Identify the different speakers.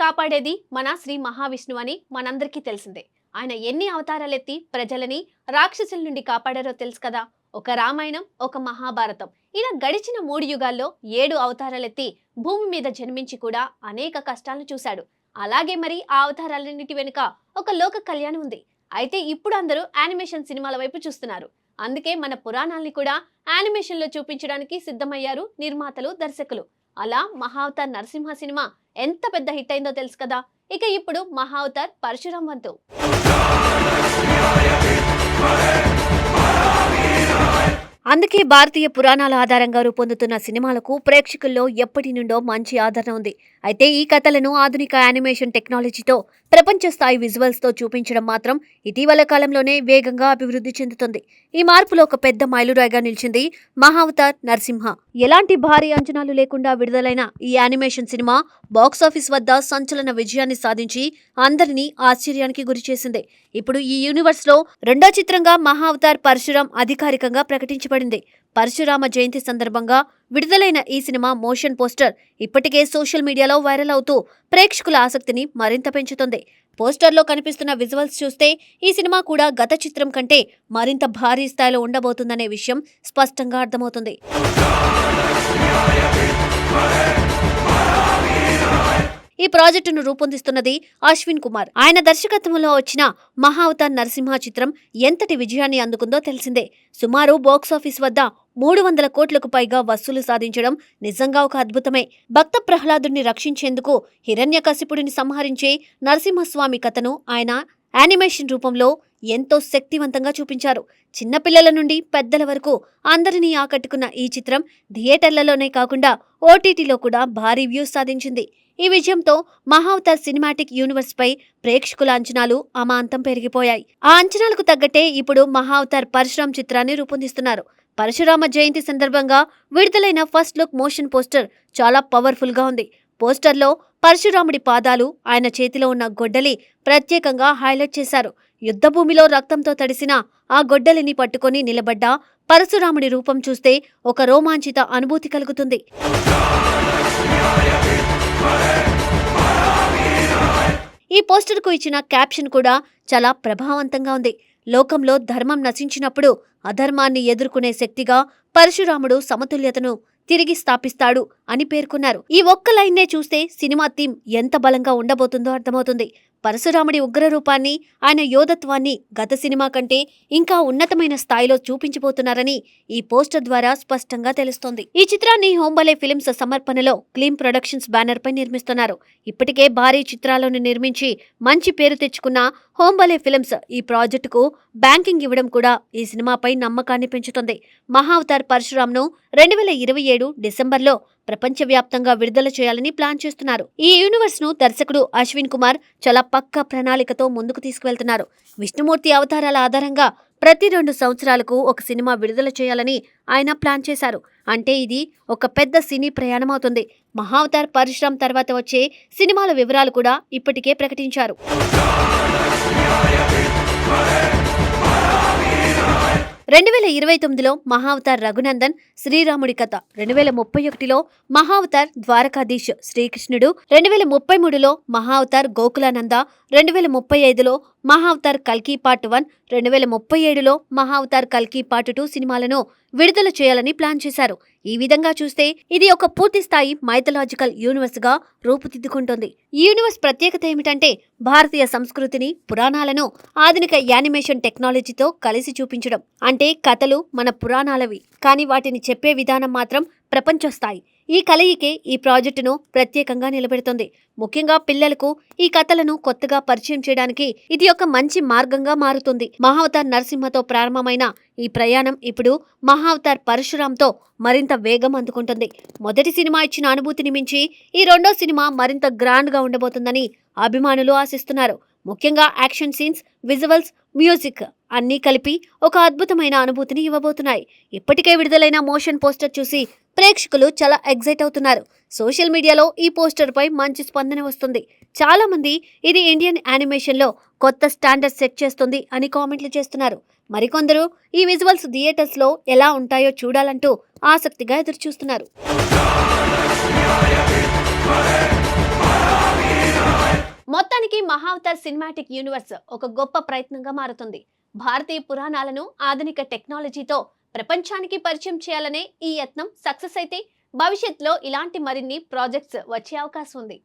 Speaker 1: కాపాడేది మన శ్రీ మహావిష్ణువు అని మనందరికీ తెలిసిందే. ఆయన ఎన్ని అవతారాలెత్తి ప్రజలని రాక్షసుల నుండి కాపాడారో తెలుసు కదా. ఒక రామాయణం, ఒక మహాభారతం, ఇలా గడిచిన 3 యుగాల్లో 7 అవతారాలెత్తి భూమి మీద జన్మించి కూడా అనేక కష్టాలను చూశాడు. అలాగే మరి ఆ అవతారాలన్నిటి వెనుక ఒక లోక కళ్యాణం ఉంది. అయితే ఇప్పుడు అందరూ యానిమేషన్ సినిమాల వైపు చూస్తున్నారు. అందుకే మన పురాణాల్ని కూడా యానిమేషన్ లో చూపించడానికి సిద్ధమయ్యారు నిర్మాతలు, దర్శకులు. అలా మహావతార్ నరసింహ సినిమా ఎంత పెద్ద హిట్ అయిందో తెలుసు కదా. ఇక ఇప్పుడు మహావతార్ పరశురాం వంతు. అందుకే భారతీయ పురాణాల ఆధారంగా రూపొందుతున్న సినిమాలకు ప్రేక్షకుల్లో ఎప్పటి నుండో మంచి ఆదరణ ఉంది. అయితే ఈ కథలను ఆధునిక యానిమేషన్ టెక్నాలజీతో ప్రపంచ స్థాయి విజువల్స్ తో చూపించడం మాత్రం ఇటీవల కాలంలోనే వేగంగా అభివృద్ధి చెందుతుంది. ఈ మార్పులో ఒక పెద్ద మైలురాయిగా నిలిచింది మహావతార్ నరసింహ. ఎలాంటి భారీ అంచనాలు లేకుండా విడుదలైన ఈ యానిమేషన్ సినిమా బాక్సాఫీస్ వద్ద సంచలన విజయాన్ని సాధించి అందరినీ ఆశ్చర్యానికి గురిచేసింది. ఇప్పుడు ఈ యూనివర్స్ లో రెండో చిత్రంగా మహావతార్ పరశురాం అధికారికంగా ప్రకటించబడింది. పరశురామ జయంతి సందర్భంగా విడుదలైన ఈ సినిమా మోషన్ పోస్టర్ ఇప్పటికే సోషల్ మీడియాలో వైరల్ అవుతూ ప్రేక్షకుల ఆసక్తిని మరింత పెంచుతుంది. పోస్టర్లో కనిపిస్తున్న విజువల్స్ చూస్తే ఈ సినిమా కూడా గత చిత్రం కంటే మరింత భారీ స్థాయిలో ఉండబోతుందనే విషయం స్పష్టంగా అర్థమవుతుంది. ఈ ప్రాజెక్టును రూపొందిస్తున్నది అశ్విన్ కుమార్. ఆయన దర్శకత్వంలో వచ్చిన మహావతార్ నరసింహ చిత్రం ఎంతటి విజయాన్ని అందుకుందో తెలిసిందే. సుమారు బాక్సాఫీస్ వద్ద 300 కోట్లకు పైగా వసూలు సాధించడం నిజంగా ఒక అద్భుతమే. భక్త ప్రహ్లాదుని రక్షించేందుకు హిరణ్యకశిపుడిని సంహరించే నరసింహస్వామి కథను ఆయన యానిమేషన్ రూపంలో ఎంతో శక్తివంతంగా చూపించారు. చిన్నపిల్లల నుండి పెద్దల వరకు అందరినీ ఆకట్టుకున్న ఈ చిత్రం థియేటర్లలోనే కాకుండా ఓటీటీలో కూడా భారీ వ్యూస్ సాధించింది. ఈ విజయంతో మహావతార్ సినిమాటిక్ యూనివర్స్ పై ప్రేక్షకుల అంచనాలు అమాంతం పెరిగిపోయాయి. ఆ అంచనాలకు తగ్గట్టే ఇప్పుడు మహావతార్ పరశురాం చిత్రాన్ని రూపొందిస్తున్నారు. పరశురామ జయంతి సందర్భంగా విడుదలైన ఫస్ట్ లుక్ మోషన్ పోస్టర్ చాలా పవర్ఫుల్ గా ఉంది. పోస్టర్లో పరశురాముడి పాదాలు, ఆయన చేతిలో ఉన్న గొడ్డలి ప్రత్యేకంగా హైలైట్ చేశారు. యుద్ధభూమిలో రక్తంతో తడిసిన ఆ గొడ్డలిని పట్టుకొని నిలబడ్డ పరశురాముడి రూపం చూస్తే ఒక రోమాంచిత అనుభూతి కలుగుతుంది. ఈ పోస్టర్కు ఇచ్చిన క్యాప్షన్ కూడా చాలా ప్రభావవంతంగా ఉంది. లోకంలో ధర్మం నశించినప్పుడు అధర్మాన్ని ఎదుర్కొనే శక్తిగా పరశురాముడు సమతుల్యతను తిరిగి స్థాపిస్తాడు అని పేర్కొన్నారు. ఈ ఒక్క లైన్నే చూస్తే సినిమా థీమ్ ఎంత బలంగా ఉండబోతుందో అర్థమవుతుంది. పరశురాముడి ఉగ్ర రూపాన్ని, ఆయన యోధత్వాన్ని గత సినిమా కంటే ఇంకా ఉన్నతమైన స్థాయిలో చూపించబోతున్నారని ఈ పోస్టర్ ద్వారా స్పష్టంగా తెలుస్తోంది. ఈ చిత్రాన్ని హోంబలే ఫిల్మ్స్ సమర్పణలో క్లీమ్ ప్రొడక్షన్స్ బ్యానర్ పై నిర్మిస్తున్నారు. ఇప్పటికే భారీ చిత్రాలను నిర్మించి మంచి పేరు తెచ్చుకున్న హోంబలే ఫిల్మ్స్ ఈ ప్రాజెక్టుకు బ్యాంకింగ్ ఇవ్వడం కూడా ఈ సినిమాపై నమ్మకాన్ని పెంచుతుంది. మహావతార్ పరశురాంను 2027 డిసెంబర్లో ప్రపంచవ్యాప్తంగా విడుదల చేయాలని ప్లాన్ చేస్తున్నారు. ఈ యూనివర్స్ ను దర్శకుడు అశ్విన్ కుమార్ చాలా పక్కా ప్రణాళికతో ముందుకు తీసుకువెళ్తున్నారు. విష్ణుమూర్తి అవతారాల ఆధారంగా ప్రతి 2 సంవత్సరాలకు ఒక సినిమా విడుదల చేయాలని ఆయన ప్లాన్ చేశారు. అంటే ఇది ఒక పెద్ద సినీ ప్రయాణం అవుతుంది. మహావతార్ పరశురాం తర్వాత వచ్చే సినిమాల వివరాలు కూడా ఇప్పటికే ప్రకటించారు. 2029లో మహావతార్ రఘునందన్ శ్రీరాముడి కథ, 2031లో మహావతార్ ద్వారకాధీశ్ శ్రీకృష్ణుడు, 2033లో మహావతార్ గోకులానంద, 2035లో మహావతార్ కల్కి పార్ట్ 1, 2037లో మహావతార్ కల్కి పార్ట్ 2 సినిమాలను విడుదల చేయాలని ప్లాన్ చేశారు. ఈ విధంగా చూస్తే ఇది ఒక పూర్తి స్థాయి మైథలాజికల్ యూనివర్స్ గా రూపుదిద్దుకుంటుంది. ఈ యూనివర్స్ ప్రత్యేకత ఏమిటంటే భారతీయ సంస్కృతిని, పురాణాలను ఆధునిక యానిమేషన్ టెక్నాలజీతో కలిసి చూపించడం. అంటే కథలు మన పురాణాలవి, కానీ వాటిని చెప్పే విధానం మాత్రం ప్రపంచ స్థాయి. ఈ కలయికే ఈ ప్రాజెక్టును ప్రత్యేకంగా నిలబెడుతుంది. ముఖ్యంగా పిల్లలకు ఈ కథలను కొత్తగా పరిచయం చేయడానికి ఇది ఒక మంచి మార్గంగా మారుతుంది. మహావతార్ నరసింహతో ప్రారంభమైన ఈ ప్రయాణం ఇప్పుడు మహావతార్ పరశురాంతో మరింత వేగం అందుకుంటుంది. మొదటి సినిమా ఇచ్చిన అనుభూతిని మించి ఈ రెండో సినిమా మరింత గ్రాండ్ గా ఉండబోతుందని అభిమానులు ఆశిస్తున్నారు. ముఖ్యంగా యాక్షన్ సీన్స్, విజువల్స్, మ్యూజిక్ అన్నీ కలిపి ఒక అద్భుతమైన అనుభూతిని ఇవ్వబోతున్నాయి. ఇప్పటికే విడుదలైన మోషన్ పోస్టర్ చూసి ప్రేక్షకులు చాలా ఎగ్జైట్ అవుతున్నారు. సోషల్ మీడియాలో ఈ పోస్టర్ పై మంచి స్పందన వస్తుంది. చాలా మంది ఇది ఇండియన్ యానిమేషన్ లో కొత్త స్టాండర్డ్ సెట్ చేస్తుంది అని కామెంట్లు చేస్తున్నారు. మరికొందరు ఈ విజువల్స్ థియేటర్స్ లో ఎలా ఉంటాయో చూడాలంటూ ఆసక్తిగా ఎదురుచూస్తున్నారు. మహావతార్ సినిమాటిక్ యూనివర్స్ ఒక గొప్ప ప్రయత్నంగా మారుతుంది. భారతీయ పురాణాలను ఆధునిక టెక్నాలజీతో ప్రపంచానికి పరిచయం చేయాలనే ఈ యత్నం సక్సెస్ అయితే భవిష్యత్తులో ఇలాంటి మరిన్ని ప్రాజెక్ట్స్ వచ్చే అవకాశం ఉంది.